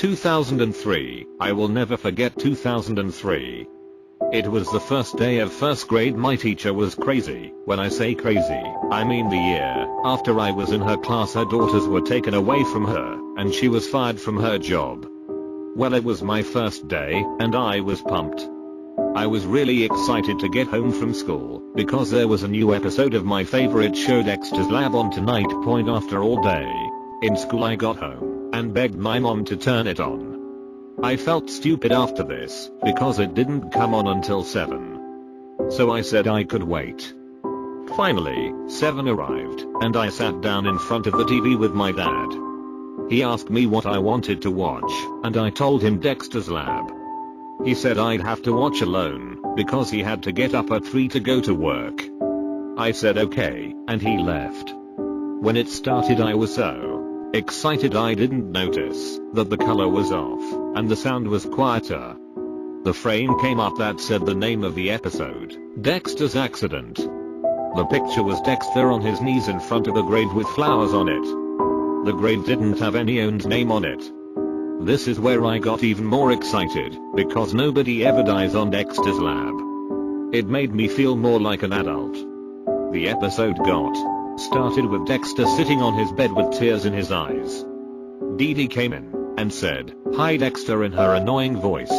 2003, I will never forget 2003. It was the first day of first grade. My teacher was crazy. When I say crazy, I mean the year after I was in her class her daughters were taken away from her, and she was fired from her job. Well, it was my first day, and I was pumped. I was really excited to get home from school, because there was a new episode of my favorite show Dexter's Lab on tonight. Point after all day in school I got home and begged my mom to turn it on. I felt stupid after this, because it didn't come on until 7. So I said I could wait. Finally, 7 arrived, and I sat down in front of the TV with my dad. He asked me what I wanted to watch, and I told him Dexter's Lab. He said I'd have to watch alone, because he had to get up at 3 to go to work. I said okay, and he left. When it started I was so excited I didn't notice that the color was off, and the sound was quieter. The frame came up that said the name of the episode, Dexter's Accident. The picture was Dexter on his knees in front of a grave with flowers on it. The grave didn't have anyone's name on it. This is where I got even more excited, because nobody ever dies on Dexter's Lab. It made me feel more like an adult. The episode started with Dexter sitting on his bed with tears in his eyes. Dee Dee came in and said, "Hi Dexter," in her annoying voice.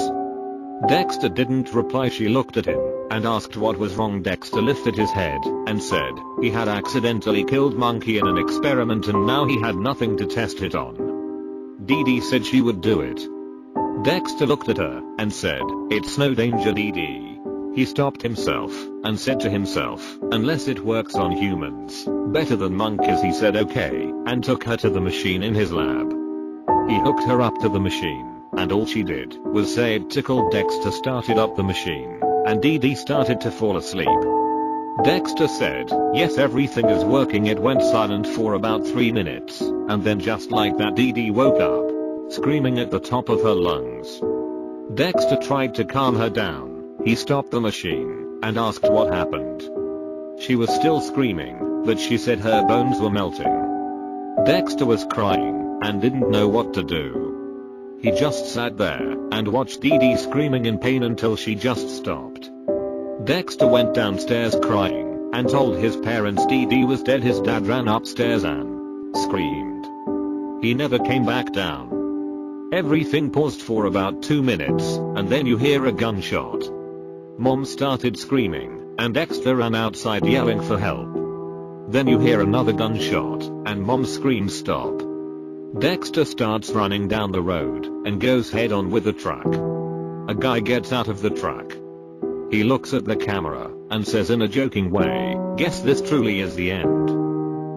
Dexter didn't reply. She looked at him and asked what was wrong. Dexter lifted his head and said he had accidentally killed Monkey in an experiment and now he had nothing to test it on. Dee Dee said she would do it. Dexter looked at her and said, "It's no danger, Dee Dee." He stopped himself and said to himself, "Unless it works on humans, better than monkeys." He said okay and took her to the machine in his lab. He hooked her up to the machine, and all she did was say it tickled. Dexter started up the machine, and Dee Dee started to fall asleep. Dexter said, "Yes, everything is working." It went silent for about 3 minutes, and then just like that Dee Dee woke up, screaming at the top of her lungs. Dexter tried to calm her down. He stopped the machine and asked what happened. She was still screaming, but she said her bones were melting. Dexter was crying and didn't know what to do. He just sat there and watched Dee Dee screaming in pain until she just stopped. Dexter went downstairs crying and told his parents Dee Dee was dead. His dad ran upstairs and screamed. He never came back down. Everything paused for about 2 minutes, and then you hear a gunshot. Mom started screaming, and Dexter ran outside yelling for help. Then you hear another gunshot, and Mom screams stop. Dexter starts running down the road and goes head on with the truck. A guy gets out of the truck. He looks at the camera and says in a joking way, "Guess this truly is the end."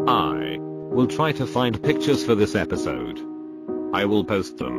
I will try to find pictures for this episode. I will post them